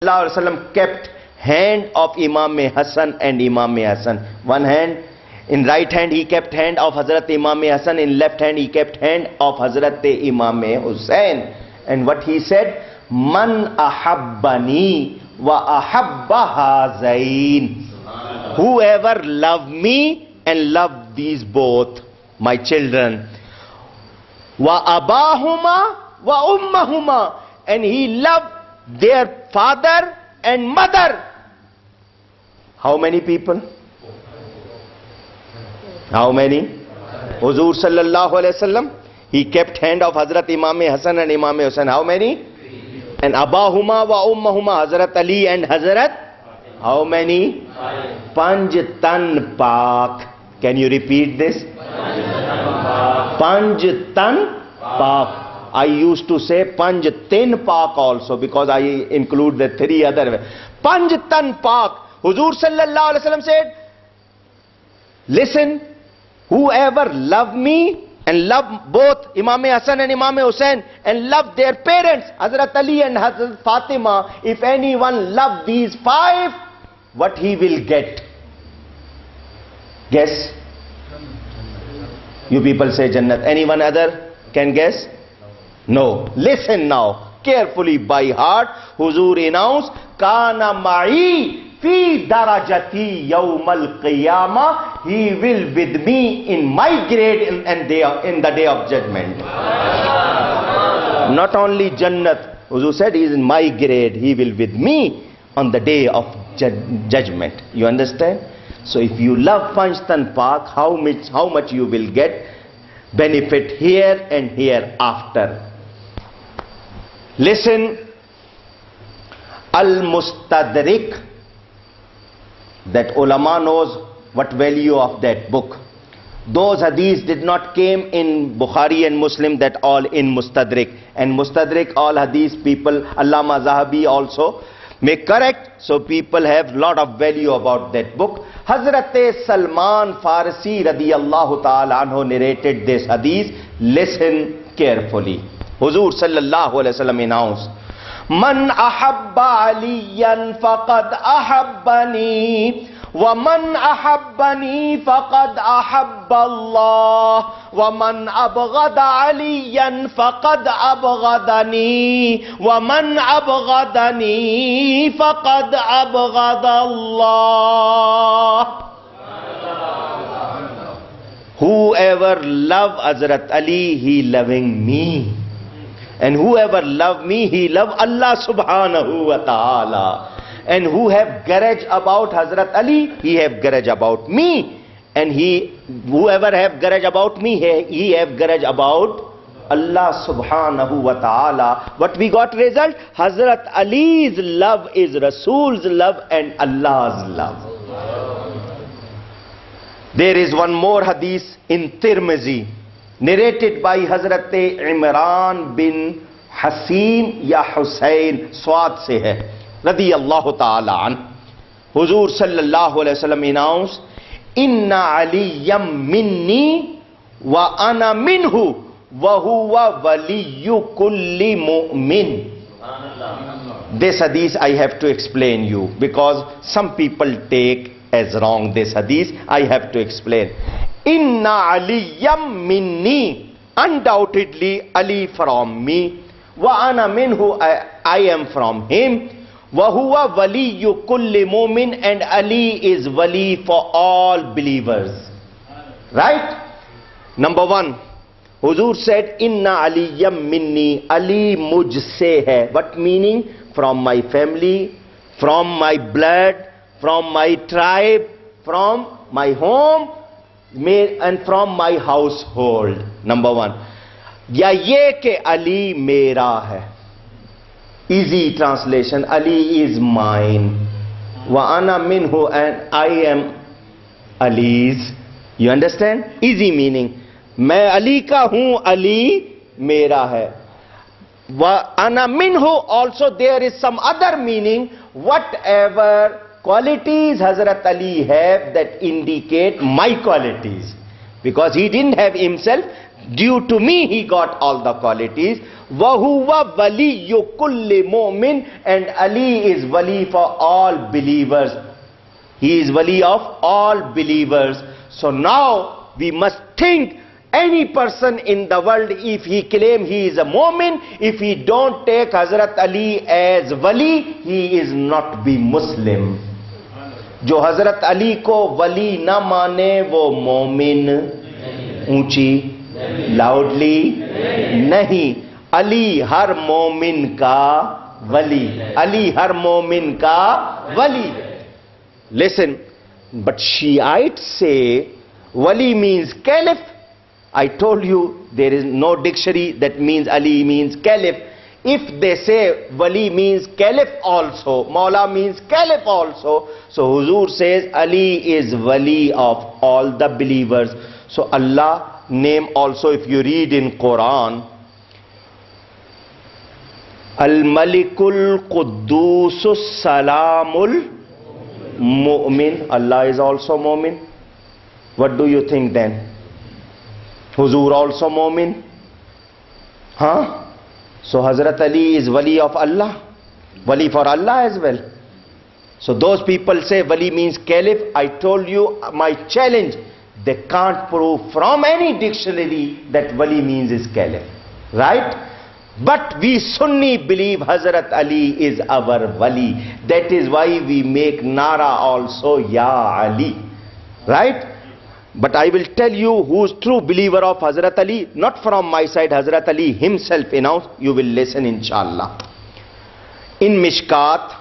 ﷺ kept hand of Imam Hassan and Imam Hassan. One hand, in right hand he kept hand of Hazrat Imam Hassan, in left hand he kept hand of Hazrat Imam Hussain. And what he said, Man ahabbani wa ahabba hazain. Whoever love me and love these both, my children. Wa abahuma wa ummahuma. And he loved their father and mother. How many people? How many? Huzur sallallahu alayhi wasallam, he kept hand of Hazrat Imam Hassan and Imam Hussain. How many? And abahuma wa ummahuma, Hazrat Ali and Hazrat. How many? Panj tan pak. Can you repeat this? Panj tan pak. I used to say Panj tin pak also, because I include the three other. Panj tan pak. Huzur sallallahu alaihi wasallam said, listen, whoever love me and love both Imam Hassan and Imam Hussain and love their parents, Hazrat Ali and Hazrat Fatima, if anyone love these five, what he will get? Guess? You people say Jannat. Anyone other can guess? No. Listen now, carefully by heart. Huzur announced, Kana ma'i fi darajati yawmal qiyamah. He will with me in my grade in the day of judgment. Not only Jannat. Huzur said, he is in my grade. He will with me on the day of judgment. You understand? So if you love Panjtan Pak, how much you will get benefit here and hereafter. Listen, Al-Mustadrik, that ulama knows what value of that book. Those hadiths did not came in Bukhari and Muslim, that all in Mustadrik. And Mustadrik, all hadiths people, Allama Zahabi also make correct, so people have lot of value about that book. Hazrat Salman Farsi radiyallahu ta'ala anhu narrated this hadith. Listen carefully. Huzur sallallahu alayhi wa sallam announced, Man ahabba aliyan faqad ahabbani, wa man ahabbani faqad ahabba Allah, wa man abghada aliyan faqad abghadani, wa man abghadani faqad abghada Allah. Whoever love Hazrat Ali, he loving me. And whoever love me, he love Allah subhanahu wa ta'ala. And who have garage about Hazrat Ali, he have garage about me. And whoever have garage about me, he have garage about Allah subhanahu wa ta'ala. What we got result? Hazrat Ali's love is Rasul's love and Allah's love. There is one more hadith in Tirmizi, narrated by Hazrat Imran bin Hasim ya Hussain, Swad se hai, radiyallahu ta'ala an. Huzur sallallahu alayhi wa sallam announced, Inna aliyam minni wa ana minhu wa huwa waliyu kulli mu'min. This hadith I have to explain you, because some people take as wrong this hadith. I have to explain. Inna aliyam minni, undoubtedly Ali from me, wa ana minhu, I am from him, wa huwa waliyu kulli mu'min, and Ali is wali for all believers. Right? Number one, Huzur said, Inna aliyam minni, Ali mujhse hai. What meaning? From my family, from my blood, from my tribe, from my home, and from my household. Number one. Ya ye ke Ali mera hai. Easy translation, Ali is mine. Wa ana minhu, and I am Ali's. You understand? Easy meaning. Main Ali ka hu, Ali mera hai. Wa ana minhu, also there is some other meaning. Whatever qualities Hazrat Ali have that indicate my qualities, because he didn't have himself, due to me he got all the qualities. Wahuwa waliyyu kulli mu'min, and Ali is wali for all believers. He is wali of all believers. So now we must think, any person in the world, if he claim he is a mu'min, if he don't take Hazrat Ali as wali, he is not be Muslim. जो हजरत अली को वली न माने वो मोमिन, ऊंची loudly नहीं, अली हर मोमिन का वली, अली हर मोमिन का वली. Listen, but Shiites say wali means caliph. I told you there is no dictionary that means Ali means caliph. If they say wali means caliph also, Mawla means caliph also, so Huzur says Ali is wali of all the believers. So Allah name also, if you read in Quran, Al-Malikul Quddusus Salamul Mu'min, Allah is also Mu'min. What do you think then? Huzur also Mu'min? Huh? So Hazrat Ali is wali of Allah, wali for Allah as well. So those people say wali means caliph. I told you, my challenge, they can't prove from any dictionary that wali means is caliph, right? But we Sunni believe Hazrat Ali is our wali. That is why we make nara also, Ya Ali, right? But I will tell you who's true believer of Hazrat Ali, not from my side, Hazrat Ali himself announced. You will listen inshallah. In Mishkat,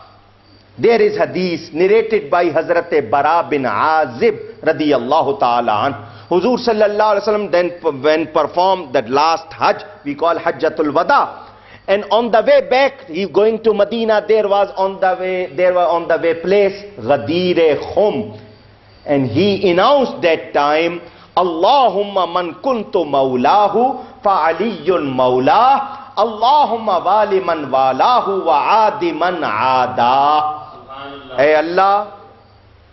there is hadith narrated by Hazrat Bara bin Azib radiyallahu ta'ala an. Huzur sallallahu alaihi wasallam then when performed that last Hajj, we call Hajjatul Wada, and on the way back he going to Medina, there was on the way place Ghadir Khum, and he announced that time, Allahumma man kuntu mawlahu fa aliyun mawlah, Allahumma wali man walahu wa adi man ada. Hey Allah,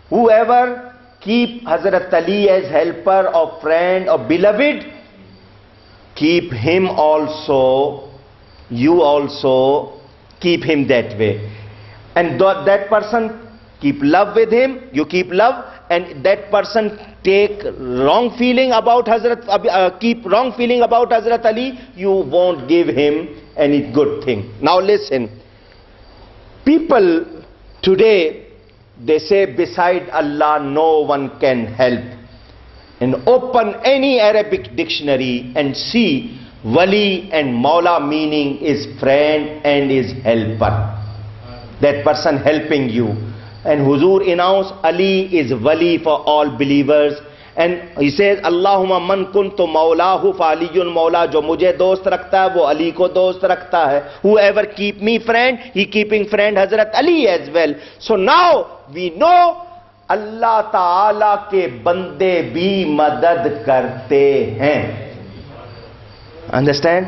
whoever keep Hazrat Ali as helper or friend or beloved, keep him also, you also keep him that way. And that person, keep love with him, you keep love, and that person take wrong feeling about keep wrong feeling about Hazrat Ali, you won't give him any good thing. Now listen, people today, they say beside Allah no one can help. And open any Arabic dictionary and see wali and Mawla meaning is friend and is helper. That person helping you. And Huzur announced Ali is wali for all believers. And he says, Allahumma man kuntu mawlahu fa aliyun mawla. Jo mujhe dost rakhta hai, wo Ali ko dost rakhta hai. Whoever keep me friend, he keeping friend Hazrat Ali as well. So now we know Allah Ta'ala ke bande bhi madad karte hain. Understand?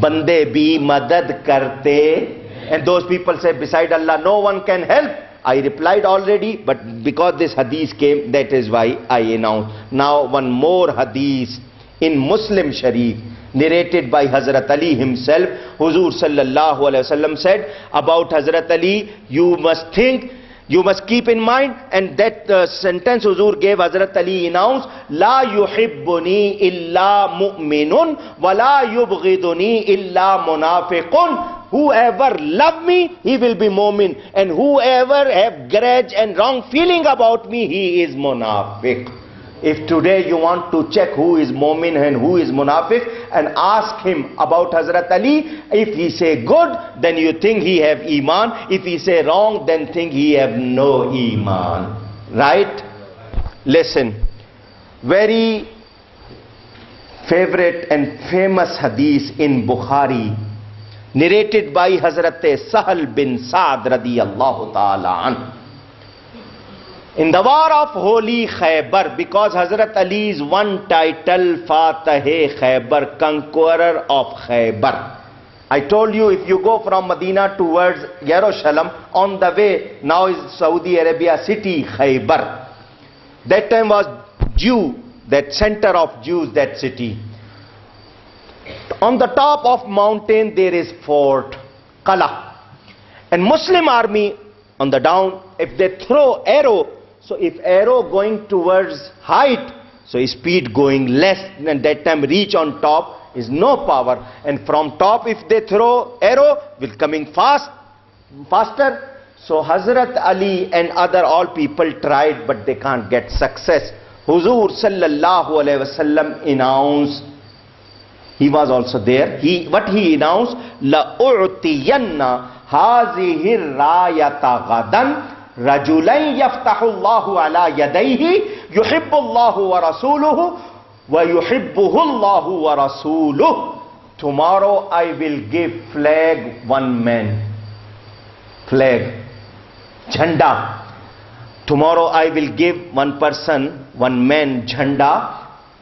Bande bhi madad karte. And those people say beside Allah no one can help. I replied already, but because this hadith came, that is why I announced. Now one more hadith in Muslim Sharif, narrated by Hazrat Ali himself. Huzur sallallahu alaihi wasallam said about Hazrat Ali, you must think, you must keep in mind, and that sentence Huzur gave, Hazrat Ali announced, La yuhibbuni illa mu'minun, wa la yubghiduni illa munafiqun. Whoever love me, he will be mu'min, and whoever have grudge and wrong feeling about me, he is munafiq. If today you want to check who is mu'min and who is munafiq, and ask him about Hazrat Ali, if he say good, then you think he have iman. If he say wrong, then think he have no iman. Right? Listen, very favorite and famous hadith in Bukhari, narrated by Hazrat Sahal bin Sa'd radiyallahu ta'ala an. In the war of Holy Khaybar, because Hazrat Ali's one title, Fateh Khaybar, conqueror of Khaybar. I told you, if you go from Medina towards Jerusalem, on the way, now is Saudi Arabia city, Khaybar. That time was Jew, that center of Jews, that city. On the top of mountain there is fort, Qala. And Muslim army on the down, if they throw arrow, so if arrow going towards height, so speed going less, and that time reach on top is no power. And from top if they throw arrow, will coming faster. So Hazrat Ali and other all people tried, but they can't get success. Huzur sallallahu alaihi wasallam announced, he was also there. What he announced, la u'tiyanna hazihi rayata gadan rajulan yaftahu Allahu ala yadayhi yuhibbu Allahu wa rasuluhu wa yuhibbuhu Allahu wa rasuluhu. Tomorrow I will give flag one man. Flag, jhanda. Tomorrow I will give one person, one man, jhanda,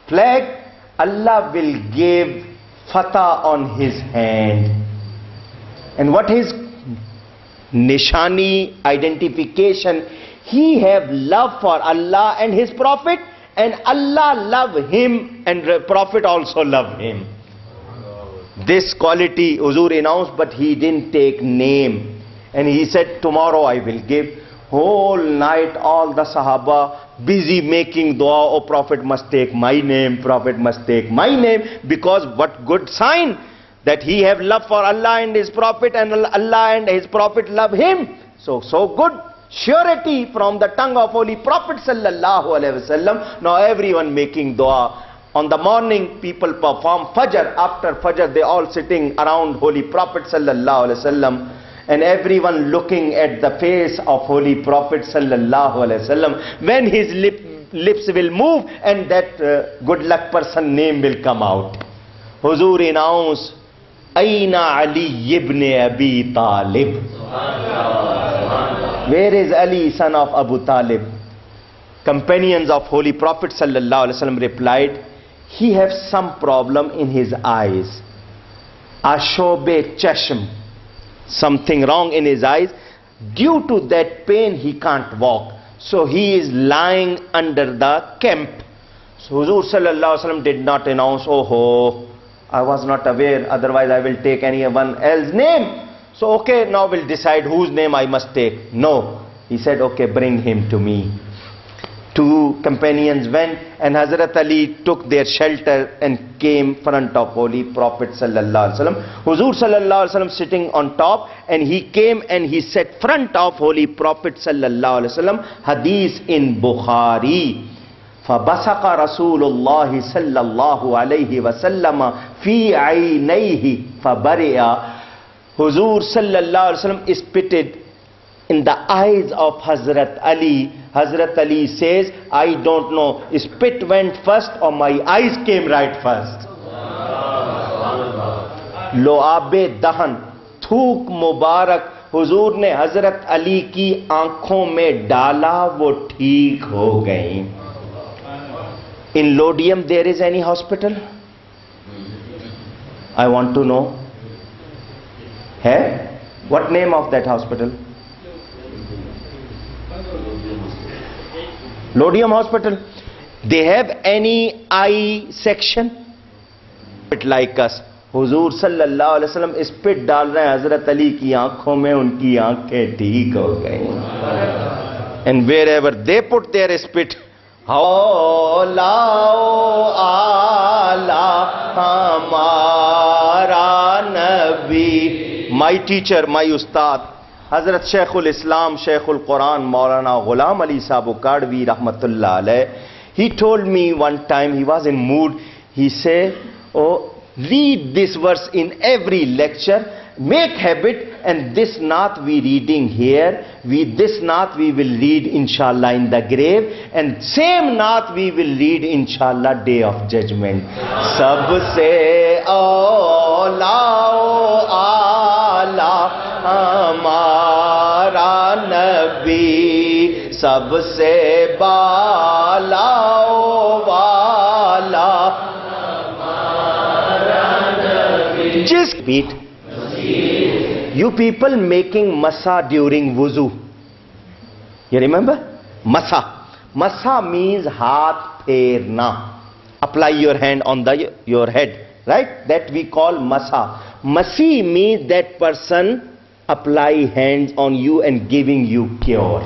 flag. Allah will give fatah on his hand. And what is nishani, identification? He have love for Allah and his Prophet, and Allah love him and the Prophet also love him. This quality Huzur announced, but he didn't take name. And he said, tomorrow I will give. Whole night all the Sahaba busy making dua, oh Prophet must take my name, Prophet must take my name. Because what good sign that he have love for Allah and his Prophet, and Allah and his Prophet love him. So good surety from the tongue of Holy Prophet sallallahu alaihi wasallam. Now everyone making dua. On the morning people perform Fajr. After Fajr they all sitting around Holy Prophet sallallahu alaihi wasallam. And everyone looking at the face of Holy Prophet sallallahu alaihi wasallam. When his lips will move, and that good luck person name will come out. Huzur announced, Aina Ali ibn Abi Talib. Where is Ali, son of Abu Talib? Companions of Holy Prophet sallallahu alaihi wasallam replied, he has some problem in his eyes. Ashobe Chashm. Something wrong in his eyes. Due to that pain he can't walk. So he is lying under the camp. So Huzur sallallahu alaihi wasallam did not announce, oh, I was not aware, otherwise I will take anyone else's name. So okay, now we'll decide whose name I must take. No. He said, okay, bring him to me. Two companions went, and Hazrat Ali took their shelter and came front of Holy Prophet sallallahu alaihi wasallam. Huzur sallallahu alaihi wasallam sitting on top, and he came and he sat front of Holy Prophet sallallahu alaihi wasallam. Hadith in Bukhari. فَبَصَقَ رَسُولُ اللَّهِ صَلَّى اللَّهُ عَلَيْهِ وَسَلَّمَ فِي عَيْنَيْهِ فَبَرِئَ. Huzur sallallahu alaihi wasallam spitted in the eyes of Hazrat Ali. Hazrat Ali says, I don't know, spit went first or my eyes came right first. Loabe dahan, thuk mubarak, Huzur ne Hazrat Ali ki aankhon mein dala, wo theek ho gayi. In Lodium there is any hospital? I want to know. Hai? What name of that hospital? Lodium Hospital. They have any eye section? Like us. Huzur sallallahu alaihi wasallam spit डाल रहे हैं Hazrat Ali की आंखों में, उनकी आंखें ठीक हो गई. And wherever they put their spit, Haulao ala hamara nabi. My teacher, my ustad, Hazrat Shaykhul Islam, Shaykhul Quran, Maulana Ghulam Ali Sabu Kadvi Rahmatullah Alayh, he told me one time, he was in mood, he said, oh, read this verse in every lecture, make habit, and this naat we reading here, this naat we will read inshallah in the grave, and same naat we will read inshallah day of judgment. Sabse aulao ala hamara nabi, sabse balao wala hamara nabi. Just beat. You people making masa during wuzu. You remember? Masa. Masa means haath pherna. Apply your hand on your head. right? That we call masa. Masi means that person apply hands on you and giving you cure.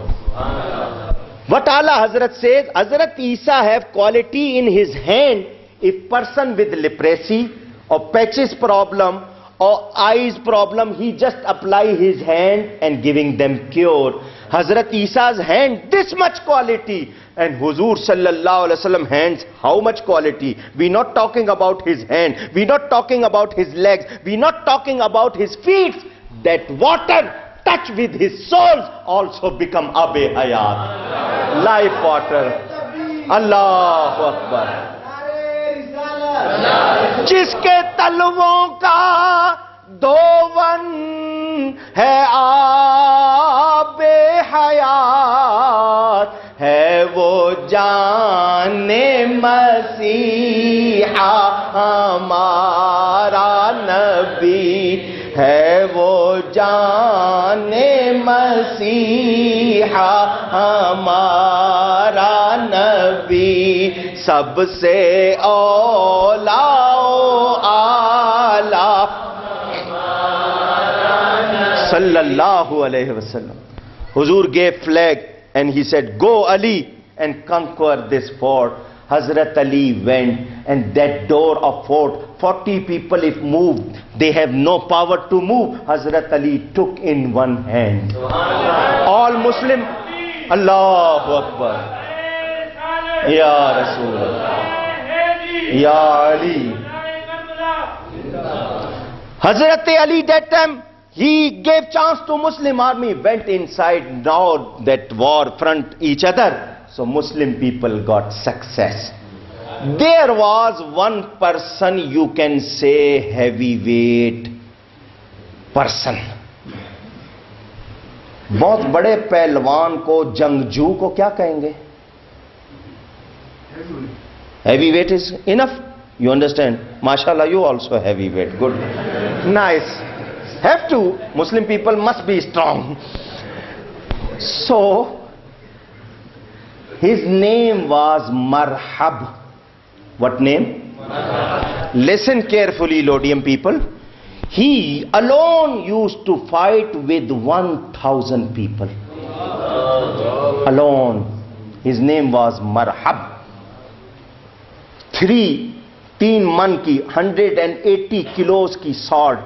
What Allah Hazrat says, Hazrat Isa have quality in his hand. If person with leprosy or patches problem or eyes problem, he just apply his hand and giving them cure. Hazrat Isa's hand, this much quality. And Huzur sallallahu alaihi wasallam hands, how much quality? We're not talking about his hand. We're not talking about his legs. We're not talking about his feet. That water touch with his soul also become Abe Hayat. Life water. Allahu Akbar. जिसके तलवों का दोवन है आबे हयात है वो जाने मसीहा हमारा नबी है वो जाने मसीहा हमारा नबी सबसे औलाओ आला sallallahu alayhi wasallam. Huzur gave flag and he said, go Ali and conquer this fort. Hazrat Ali went and that door of fort, 40 people if moved, they have no power to move. Hazrat Ali took in one hand. All Muslim, Allahu Akbar. Ya Rasulullah. Ya Ali. Hazrat Ali that time, he gave chance to Muslim army, went inside, now that war front each other. So Muslim people got success. There was one person you can say heavyweight person. बहुत बड़े पहलवान को जंगजू को क्या कहेंगे? Heavyweight is enough. You understand? MashaAllah, you also heavyweight. Good. Nice. Have to. Muslim people must be strong. So, his name was Marhab. What name? Marhab. Listen carefully, Lodium people. He alone used to fight with 1,000 people. Alone. His name was Marhab. 3 मन की 180 kilos की sword.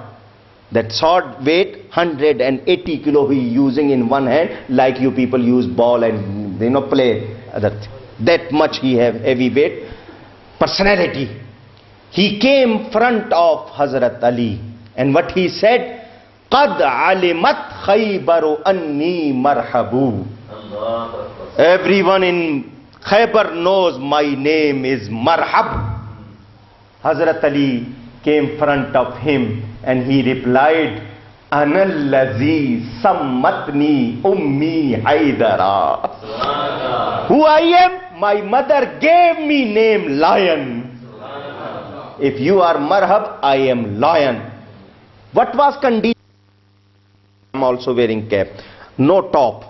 That sword weight 180 kilo he using in one hand, like you people use ball and play other. That much he have heavy weight personality. He came front of Hazrat Ali and what he said, قَدْ عَلِمَتْ خَيْبَرُ أَنِّي مَرْحَبُ. Everyone in Khaybar knows my name is Marhab. Hazrat Ali came front of him and he replied, Ana allazi sammatni ummi Haidara. Who I am? My mother gave me name Lion. If you are Marhab, I am Lion. What was condition? I am also wearing cap. No top.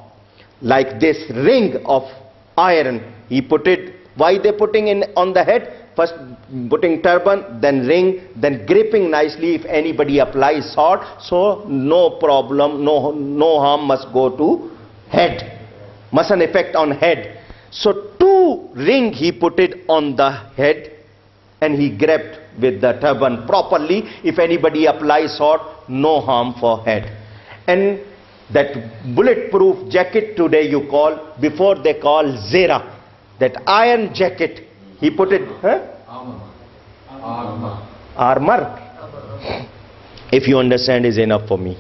Like this ring of iron. He put it. Why they putting in on the head? First putting turban, then ring, then gripping nicely if anybody applies sword. So no problem, no harm must go to head. Mustn't affect on head. So 2 ring he put it on the head and he grabbed with the turban properly. If anybody applies sword, no harm for head. And that bulletproof jacket today you call, before they call Zera. That iron jacket. He put it, Armor. If you understand is enough for me.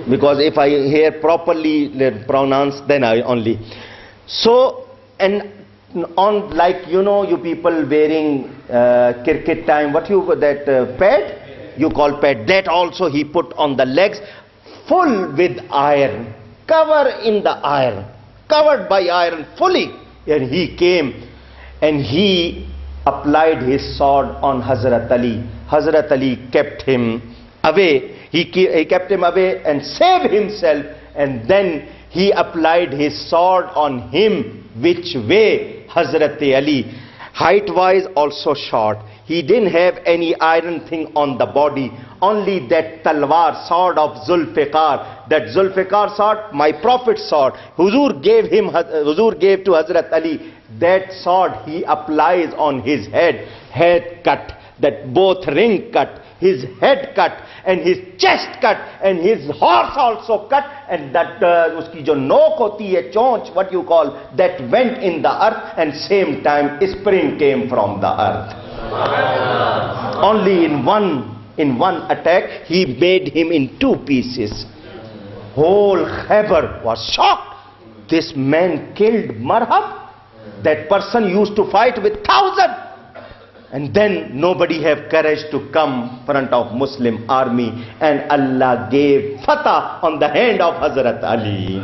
Because if I hear properly pronounced, then I only. So, and on like, you people wearing cricket time, what that pad? You call pad. That also he put on the legs, full with iron. Cover in the iron. Covered by iron fully. And he came. And he applied his sword on Hazrat Ali. Hazrat Ali kept him away. He kept him away and saved himself. And then he applied his sword on him. Which way? Hazrat Ali. height wise also short. He didn't have any iron thing on the body, only that talwar, sword of Zulfiqar. That Zulfiqar sword, my Prophet's sword. Huzur gave to Hazrat Ali. That sword he applies on his head cut, that both ring cut, his head cut, and his chest cut, and his horse also cut, and that uski jo nok hoti hai, chonch, what you call, that went in the earth, and same time spring came from the earth. Only in one attack he made him in two pieces. Whole Khaybar was shocked. This man killed Marhab. That person used to fight with 1,000. And then nobody have courage to come front of Muslim army, and Allah gave fatah on the hand of Hazrat Ali.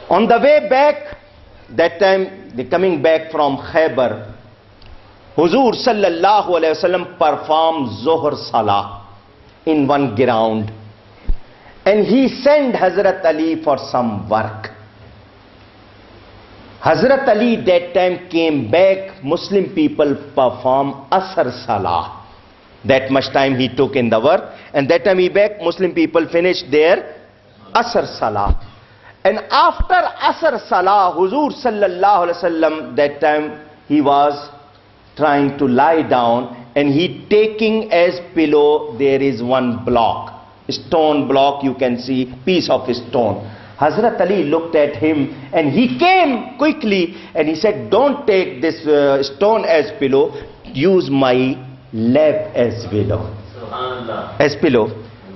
On the way back, that time they coming back from Khaybar, Huzur sallallahu alaihi wasallam performed Zuhr Salah in one ground, and he sent Hazrat Ali for some work. Hazrat Ali that time came back, Muslim people perform Asr Salah. That much time he took in the work, and that time he back, Muslim people finished their Asr Salah. And after Asr Salah, Huzur sallallahu alaihi wasallam, that time he was trying to lie down, and he taking as pillow, there is one block, stone block, you can see, piece of stone. Hazrat Ali looked at him, and he came quickly, and he said, don't take this stone as pillow, use my lap as pillow. As pillow.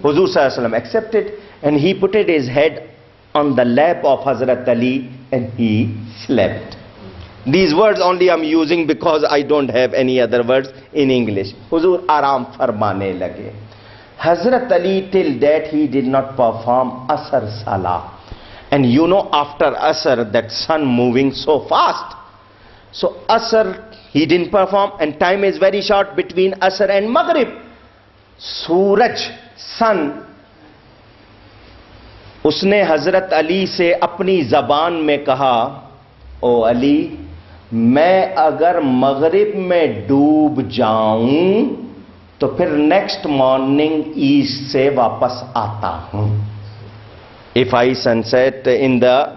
Huzur sallallahu alaihi wasallam accepted, and he put his head on the lap of Hazrat Ali, and he slept. These words only I'm using because I don't have any other words in English. Huzur aram farmane lage. Hazrat Ali till that he did not perform Asr Salah. And you know, after Asr, that sun moving so fast. So Asr he didn't perform, and time is very short between Asr and Maghrib. Suraj, sun, उसने हजरत अली से अपनी जबान में कहा, ओ अली, मैं अगर मगरिब में डूब जाऊं तो फिर नेक्स्ट मॉर्निंग ईस्ट से वापस आता हूं. If I sunset in the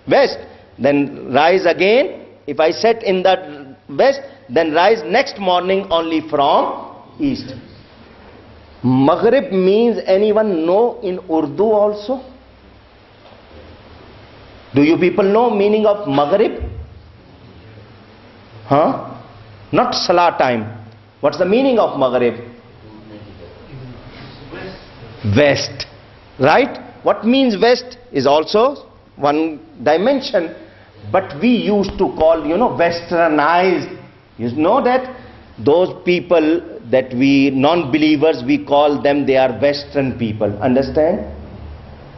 west, then rise again. If I set in the west, then rise next morning only from east. Maghrib means, anyone know in Urdu also? Do you people know meaning of Maghrib? Huh? Not Salah time. What's the meaning of Maghrib? West. Right? What means west is also one dimension, but we used to call, westernized. You know that? Those people that we, non-believers, we call them, they are western people. Understand?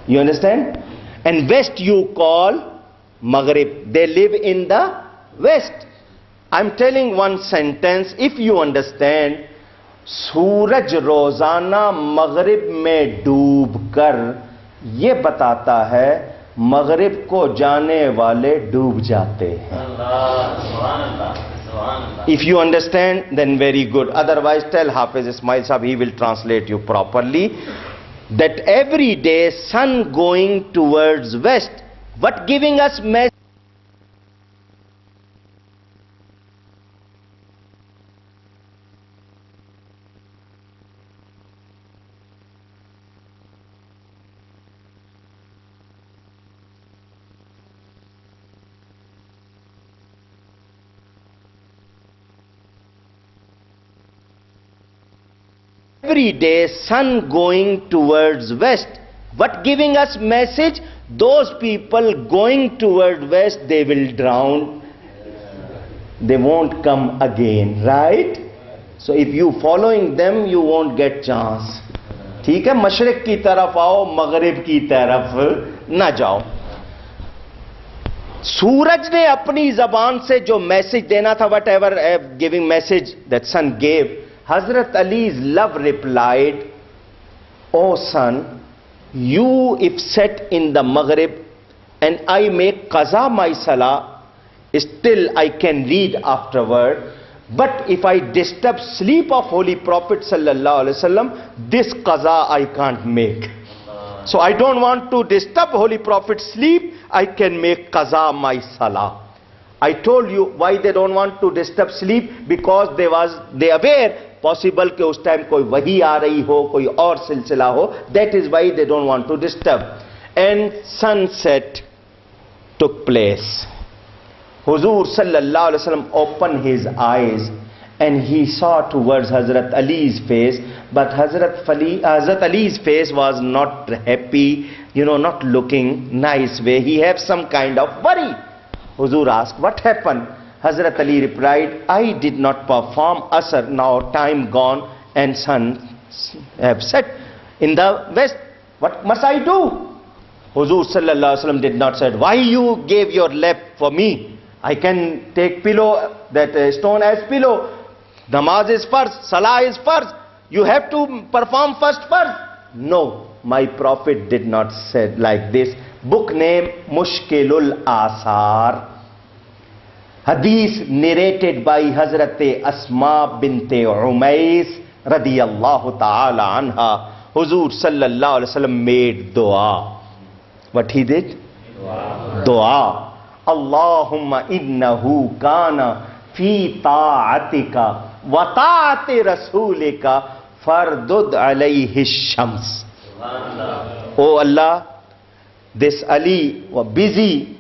You understand? And west you call Maghrib. They live in the west. I'm telling one sentence, if you understand, सूरज रोजाना मगरिब में डूब कर ये बताता है मगरिब को जाने वाले डूब जाते हैं. If you understand, then very good. Otherwise, tell Hafiz Ismail Sahab, he will translate you properly. That every day sun going towards west, but giving us message. Every day sun going towards west, but giving us message, those people going toward west, they will drown, they won't come again, right? So if you following them, you won't get chance. ठीक है, मशरिक की तरफ आओ, मगरिब की तरफ ना जाओ. सूरज ने अपनी जबान से जो मैसेज देना था, whatever giving message that sun gave, Hazrat Ali's love replied, O son, you if set in the Maghrib, and I make qaza my salah, still I can read afterward. But if I disturb sleep of Holy Prophet sallallahu alaihi wasallam, this qaza I can't make. So I don't want to disturb Holy Prophet's sleep. I can make qaza my salah. I told you why they don't want to disturb sleep, because they aware possible कि उस time कोई वही आ रही हो, कोई और सिलसिला हो. That is why they don't want to disturb. And sunset took place. Huzur sallallahu alaihi wasallam opened his eyes and he saw towards Hazrat Ali's face, but Hazrat Ali's face was not happy, not looking nice way. He had some kind of worry. Huzur asked, what happened? Hazrat Ali replied, I did not perform Asr, now time gone and sun have set in the west. What must I do? Huzur sallallahu alaihi wasallam did not say, why you gave your lap for me? I can take pillow, that stone as pillow. Namaz is first, salah is first. You have to perform first. No, my Prophet did not say like this. Book name Mushkilul Asar. Hadith narrated by Hazrat Asma bint Umais radiyallahu ta'ala anha. Huzur sallallahu alaihi wasallam made dua. What he did? Dua. Allahumma innahu kana fi ta'atika wa ta'ati rasulika fardud alayhi shams. Oh Allah, this Ali was busy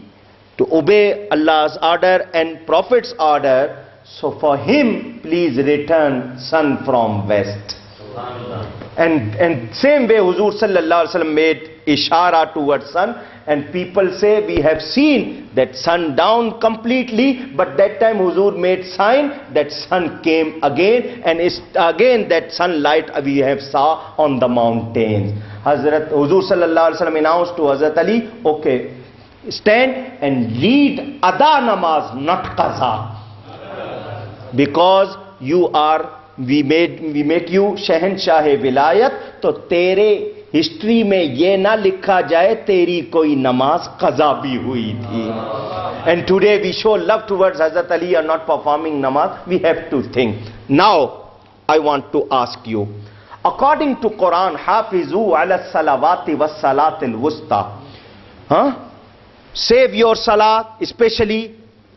to obey Allah's order and Prophet's order, so for him please return sun from west. And same way Huzur sallallahu alaihi wasallam made ishara towards sun, and people say we have seen that sun down completely, but that time Huzur made sign that sun came again, and it's again that sunlight we have saw on the mountains. Huzur sallallahu alaihi wasallam announced to Hazrat Ali, okay, stand and read Ada namaz, not qaza, because you are, we make you शहनशाह विलायत, तो तेरे history में ये ना लिखा जाए तेरी कोई नमाज कज़ा भी हुई थी. And today we show love towards Hazrat Ali are not performing namaz. We have to think. Now I want to ask you, according to Quran, hafizu ala salawati was salatil wusta. Save your salah, especially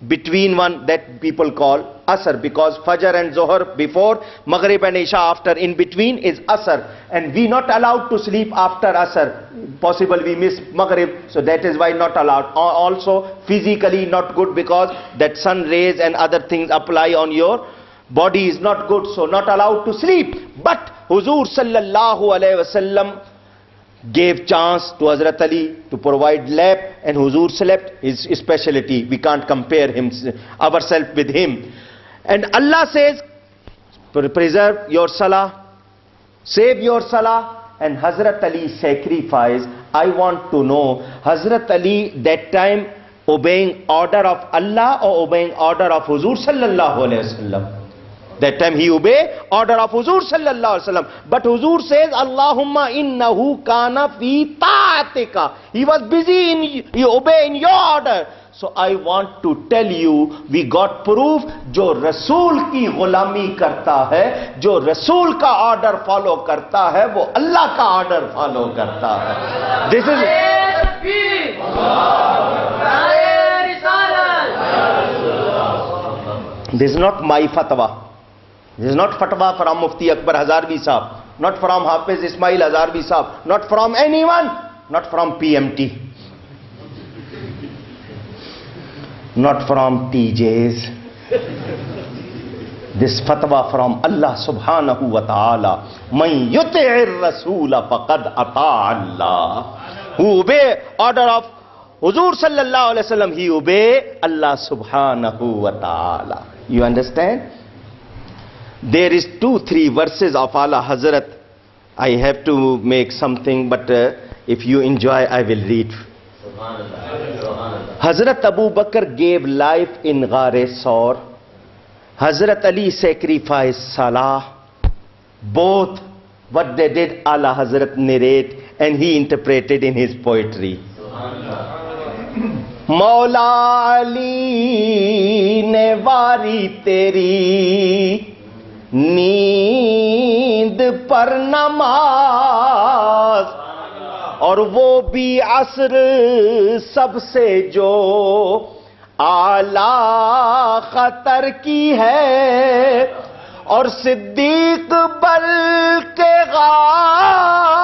between one that people call Asr, because Fajr and Zohar before, Maghrib and Isha after, in between is Asr, and we not allowed to sleep after Asr. Possible we miss Maghrib, so that is why not allowed. Also physically not good, because that sun rays and other things apply on your body is not good, so not allowed to sleep. But Huzur sallallahu alaihi wasallam gave chance to Hazrat Ali to provide lap, and Huzur slept, his speciality. We can't compare ourselves with him. And Allah says, preserve your salah, save your salah, and Hazrat Ali sacrifice. I want to know, Hazrat Ali that time obeying order of Allah or obeying order of Huzur sallallahu alaihi wasallam? That time he obey order of Huzur sallallahu alaihi wasallam. But Huzur says, Allahumma innahu kana fi ta'atika. He was busy he obey in your order. So I want to tell you, we got proof, जो रसूल की गुलामी करता है, जो रसूल का order follow करता है, वो अल्लाह का order follow करता है. This is not my fatwa. This is not fatwa from Mufti Akbar Hazarvi Sahab, not from Hafiz Ismail Hazarvi Sahab, not from anyone, not from PMT, not from TJs. This fatwa from Allah subhanahu wa ta'ala. Man yuti'ir rasoola faqad ata Allah. Who obey order of Huzur sallallahu alaihi wasallam, he obey Allah subhanahu wa ta'ala. You understand? There is 2-3 verses of Allah Hazrat. I have to make something, but if you enjoy, I will read. Hazrat Abu Bakr gave life in Ghar-e Saur. Hazrat Ali sacrificed salah. Both what they did, Allah Hazrat narrate, and he interpreted in his poetry. मौला अली ने वारी तेरी नींद पर नमाज, और वो भी असर सबसे जो आला खतर की है, और सिद्दीक बल के गार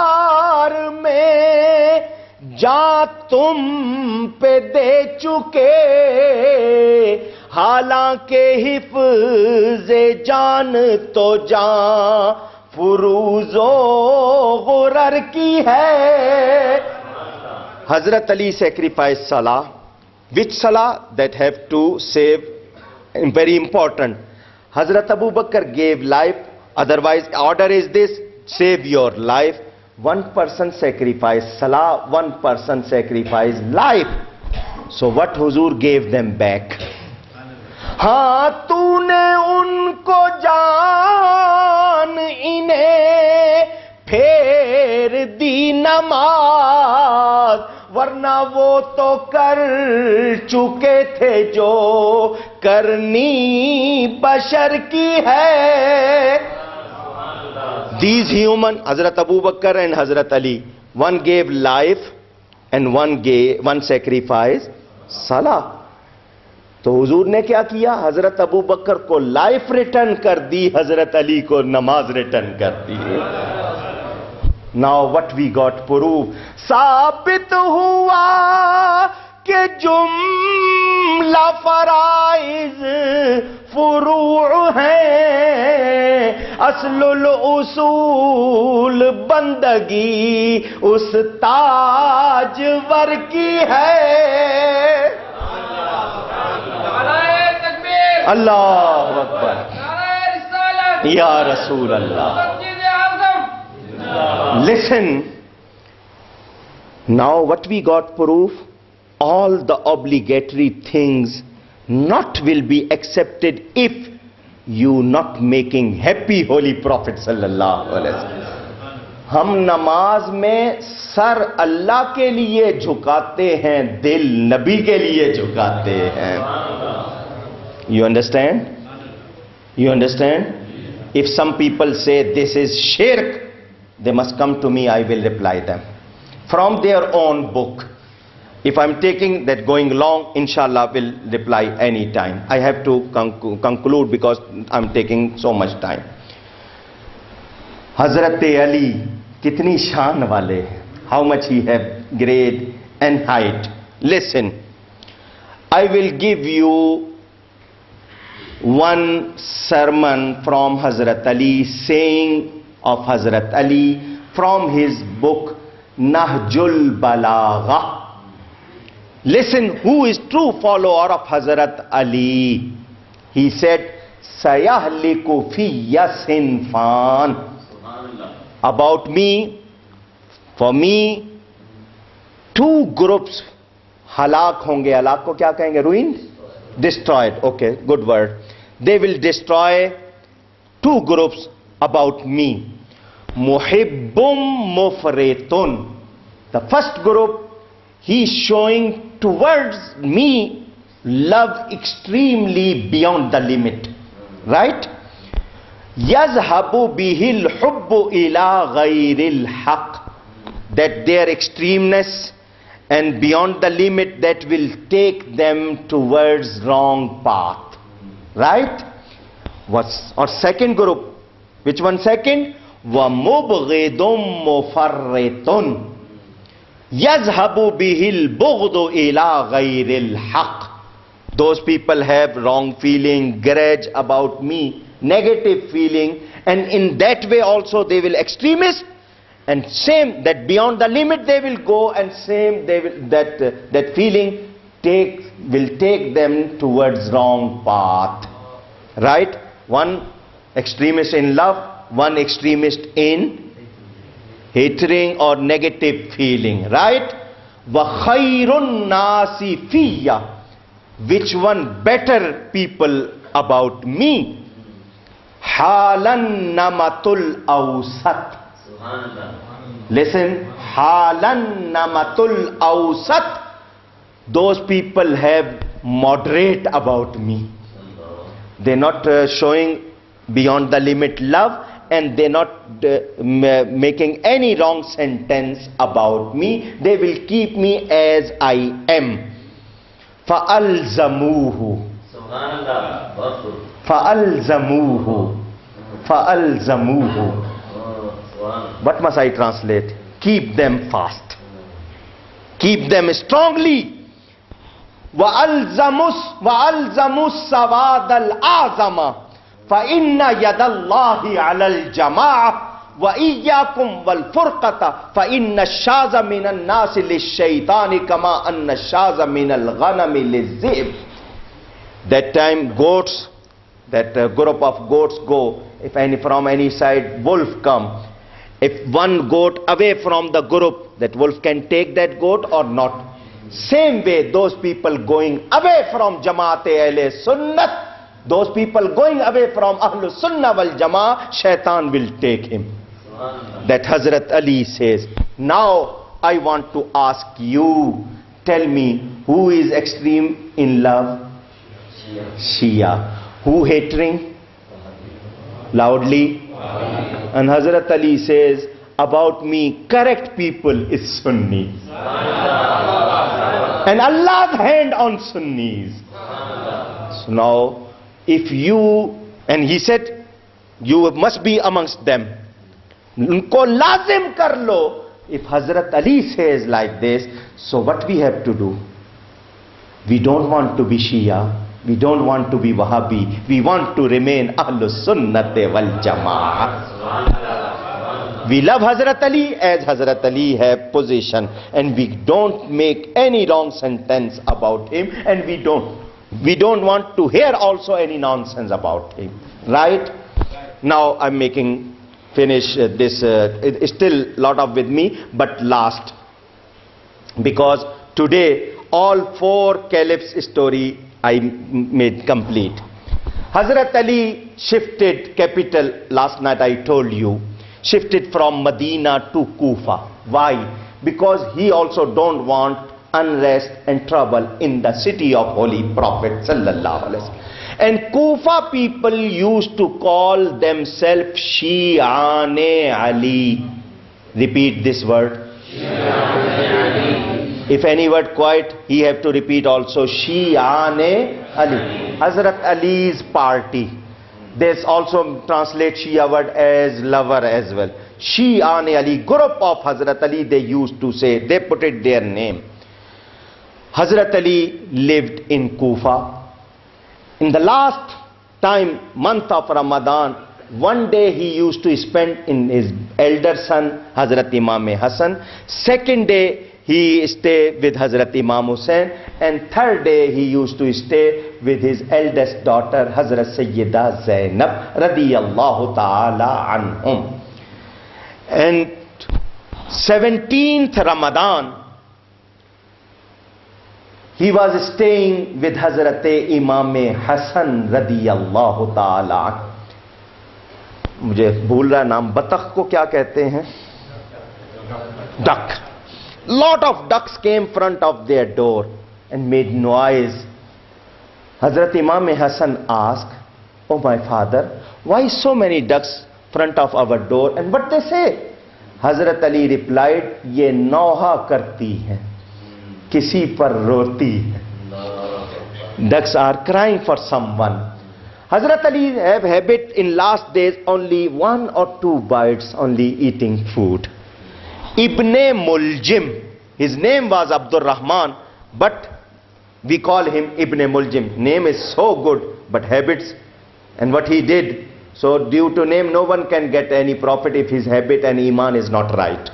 में जा तुम पे दे चुके, हालांकि हिफ्ज़े जान तो जान फुरूज़ो गुरर की है। हजरत Ali sacrificed salah. Which salah? That have to save, very important. Hazrat Abu Bakr gave life, otherwise order is this: save your life. One person sacrificed salah, one person sacrificed life. So what Huzur gave them back? हाँ तूने उनको जान इन्हें फेर दी नमाज, वरना वो तो कर चुके थे जो करनी बशर की है। These human, Hazrat Abu Bakr and Hazrat Ali, one gave life and one sacrificed salah. तो हुजूर ने क्या किया? हजरत अबू बकर को लाइफ रिटर्न कर दी, हजरत अली को नमाज रिटर्न कर दी। Now what we got proof, साबित हुआ कि जुमला फराइज फुरू हैं, असलुल उसूल बंदगी उस ताजवर की है। अल्लाह अकबर, या रसूल अल्लाह। Listen, now what we got proof, all the obligatory things not will be accepted if you not making happy Holy Prophet sallallahu alaihi wasallam. हम नमाज में सर अल्लाह के लिए झुकाते हैं, दिल नबी के लिए झुकाते हैं। You understand? You understand? If some people say this is shirk, they must come to me, I will reply them from their own book. If I'm taking that going long, inshallah will reply any time. I have to conclude because I'm taking so much time. Hazrat Ali kitni shan wale, how much he have grade and height. Listen, I will give you one sermon from Hazrat Ali, saying of Hazrat Ali from his book Nahjul Balagha. Listen, who is true follower of Hazrat Ali? He said, Sayahliku fiyya sinfan. About me, for me, two groups halak honge. Halak ko kya kahenge? Ruined? Destroyed. Okay, good word. They will destroy two groups about me. Muhibbum mufritun. The first group, he is showing towards me love extremely beyond the limit. Right? Yazhabu bihil hubbu ila ghayril haq. That their extremeness and beyond the limit, that will take them towards wrong path. Right? Or second group, which one second? وَمُبْغِضٌ مُفَرِّطٌ يَذْهَبُ بِهِ الْبُغْضُ إِلَى غَيْرِ الْحَقِّ. Those people have wrong feeling, grudge about me, negative feeling, and in that way also they will extremist, and same that beyond the limit they will go, and same they will, that feeling will take them towards wrong path. Right? One extremist in love, one extremist in hatred or negative feeling. Right? وَخَيْرُ النَّاسِ فِيَّ. Which one better people about me? حَالًا نَمَةُ الْأَوْسَطِ. Listen, حَالًا نَمَةُ الْأَوْسَطِ. those people have moderate about me. They're not showing beyond the limit love, and they're not making any wrong sentence about me. They will keep me as I am. فَأَلْزَمُوهُ فَأَلْزَمُوهُ فَأَلْزَمُوهُ. What must I translate? Keep them fast. Keep them strongly. وَأَلْزَمُوا السَّوَادَ الْأَعْظَمَ فَإِنَّ يَدَ اللَّهِ عَلَى الْجَمَاعَةِ وَإِيَّاكُمْ وَالْفُرْقَةَ فَإِنَّ الشَّاذَ مِنَ النَّاسِ لِلشَّيْطَانِ كَمَا أَنَّ الشَّاذَ مِنَ الْغَنَمِ لِلذِّئْبِ. That time goats, that group of goats go, if any from any side wolf come, if one goat away from the group, that wolf can take that goat or not. Same way, those people going away from Jamaat-e-Ahle Sunnat, those people going away from Ahlul Sunnah wal Jama'ah, shaitan will take him. That Hazrat Ali says. Now I want to ask you, tell me, who is extreme in love? Shia. Who hating? Loudly. And Hazrat Ali says, about me, correct people is Sunni. And Allah's hand on Sunnis. So now, if you, and he said, you must be amongst them. Unko lazim kar lo. If Hazrat Ali says like this, so what we have to do? We don't want to be Shia. We don't want to be Wahhabi. We want to remain Ahlus Sunnat wal Jama'ah. We love Hazrat Ali as Hazrat Ali have position, and we don't make any wrong sentence about him, and we don't want to hear also any nonsense about him. Right? Now I'm making finish this. It's still lot of with me, but last, because today all 4 caliphs story I made complete. Hazrat Ali shifted capital, last night I told you, shifted from Medina to Kufa. Why? Because he also don't want unrest and trouble in the city of Holy Prophet sallallahu alaihi wasallam. And Kufa people used to call themselves Shi'ane Ali. Repeat this word. If any word quiet, he have to repeat also. Shi'ane Ali. Hazrat Ali's party. This also translate Shia word as lover as well. Shi'ane Ali, group of Hazrat Ali, they used to say, they put it their name. Hazrat Ali lived in Kufa. In the last time, month of Ramadan, one day he used to spend in his elder son, Hazrat Imam Hassan. Second day, he stayed with Hazrat Imam Hussain. And third day, he used to stay with his eldest daughter, Hazrat Sayyida Zainab, radiyallahu ta'ala anhum. And 17th Ramadan, he was staying with Hazrat Imam Hassan radiyallahu ta'ala. मुझे भूल रहा नाम, बतख को क्या कहते हैं? Duck. Lot of ducks came front of their door and made noise. Hazrat Imam Hassan asked, "Oh my father, why so many ducks front of our door?" And what they say? Hazrat Ali replied, "Ye nauha karti hai, kisi par roti hai." Ducks are crying for someone. Hazrat Ali have habit in last days only 1 or 2 bites only eating food. Ibn Muljim, his name was Abdul Rahman, but we call him Ibn Muljim. Name is so good, but habits and what he did. So due to name, no one can get any profit if his habit and iman is not right.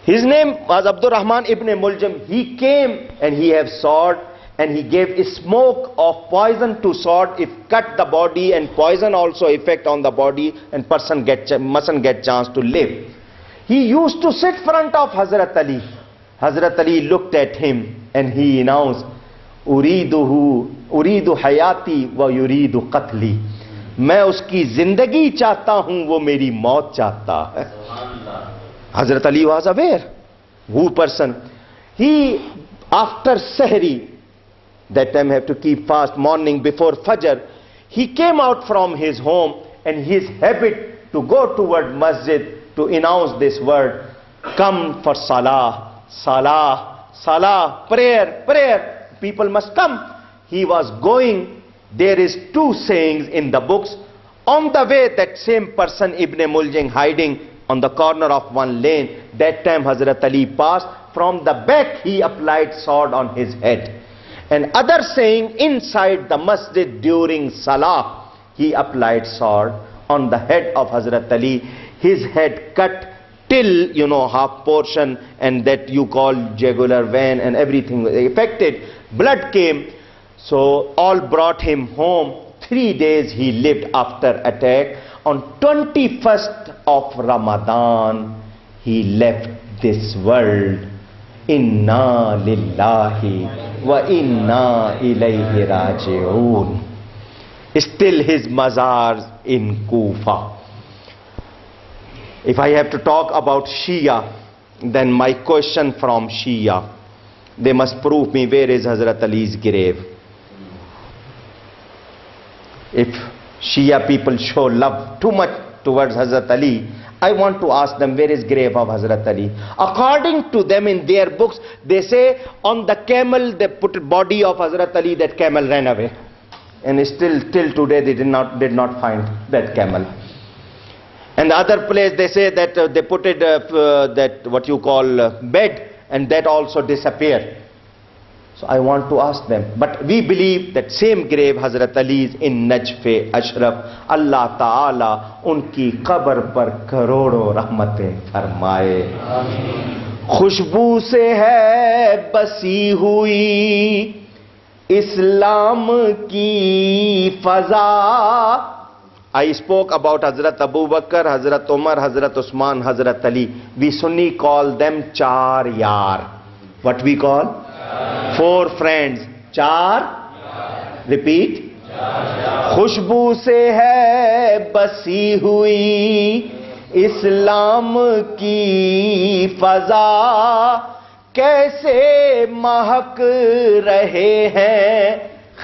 His name was Abdul Rahman Ibn Muljim. He came and he have sword, and he gave a smoke of poison to sword. If cut the body, and poison also effect on the body, and person mustn't get chance to live. He used to sit front of Hazrat Ali. Hazrat Ali looked at him and he announced, "Uridu hayati wa yuridu qatli." मैं उसकी जिंदगी चाहता हूं, वो मेरी मौत चाहता है. Hazrat Ali was aware. Who person? He after Sahri, that time have to keep fast, morning before Fajr, he came out from his home, and his habit to go toward masjid to announce this word, come for salah, salah, salah, prayer, prayer, people must come. He was going, there is two sayings in the books. On the way, that same person, Ibn Muljim, hiding on the corner of one lane, that time Hazrat Ali passed, from the back he applied sword on his head. And other saying, inside the masjid during salah, he applied sword on the head of Hazrat Ali, his head cut till, half portion, and that you call jugular vein and everything was affected. Blood came, so all brought him home. 3 days he lived after attack. On 21st of Ramadan, he left this world. Inna lillahi wa inna ilayhi raji'un. Still his mazar in Kufa. If I have to talk about Shia, then my question from Shia, they must prove me where is Hazrat Ali's grave. If Shia people show love too much towards Hazrat Ali, I want to ask them, where is grave of Hazrat Ali? According to them, in their books, they say on the camel they put body of Hazrat Ali, that camel ran away. And still till today they did not find that camel. And the other place they say that they put it that what you call bed, and that also disappeared. So I want to ask them, but we believe that same grave Hazrat Ali is in Najf Ashraf. Allah Ta'ala unki qabr par karodo rahmatein farmaye. Khushboo se hai basi hui Islam ki faza. I spoke about Hazrat Abu Bakr, Hazrat Umar, Hazrat Usman, Hazrat Ali. We Sunni call them Char Yar. What we call? 4 friends. Char. Repeat. Khushboo se hai basi hui Islam ki faza. कैसे महक रहे हैं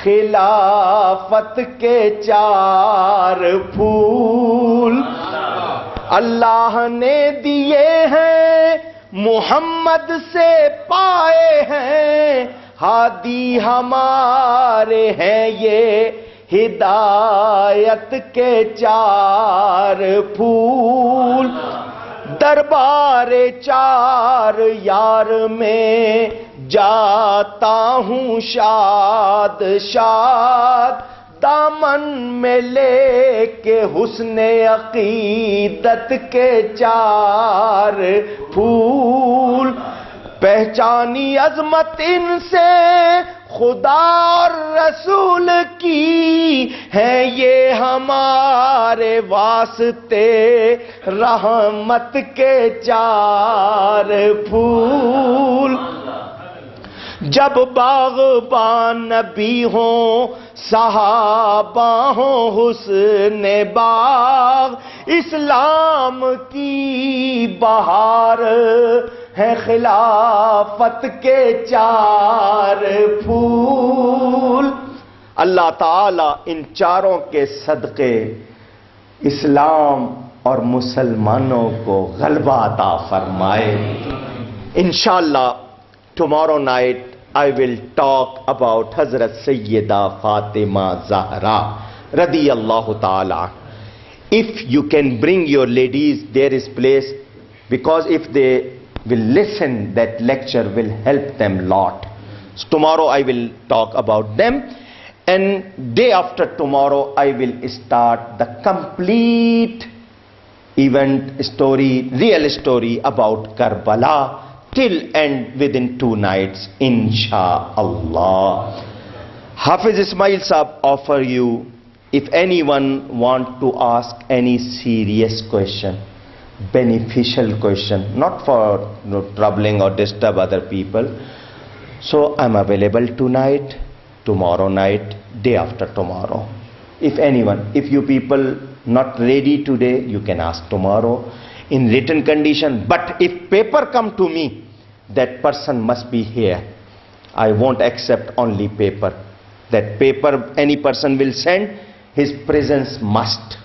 खिलाफत के 4 फूल. अल्लाह ने दिए हैं मोहम्मद से पाए हैं, हादी हमारे हैं ये हिदायत के 4 फूल. दरबारे 4 यार में जाता हूँ शाद शाद, दामन में लेके हुस्ने अकीदत के 4 फूल. पहचानी अजमत इनसे खुदा और रसूल की, है ये हमारे वास्ते रहमत के 4 फूल. जब बाग़बान नबी हो सहाबा हो हुस्ने बाग, इस्लाम की बहार है खिलाफत के 4 फूल. अल्लाह ताला इन चारों के सदक़े इस्लाम और मुसलमानों को गलबा अता फरमाए. इंशाअल्लाह tomorrow night I will talk about Hazrat Sayyida Fatima Zahra radiyallahu ta'ala. If you can bring your ladies, there is place, because if they will listen, that lecture will help them lot. So tomorrow I will talk about them, and day after tomorrow I will start the complete event story, real story about Karbala, till end within 2 nights, insha'Allah. Hafiz Ismail Sahab offer you, if anyone want to ask any serious question, beneficial question, not for troubling or disturb other people, so I'm available tonight, tomorrow night, day after tomorrow. If anyone, if you people not ready today, you can ask tomorrow in written condition. But if paper come to me, that person must be here. I won't accept only paper. That paper any person will send, his presence must.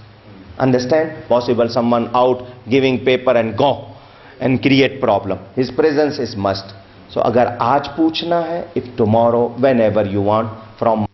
Understand? Possible someone out giving paper and go and create problem. His presence is must. So agar aaj पूछना hai, if tomorrow, whenever you want, from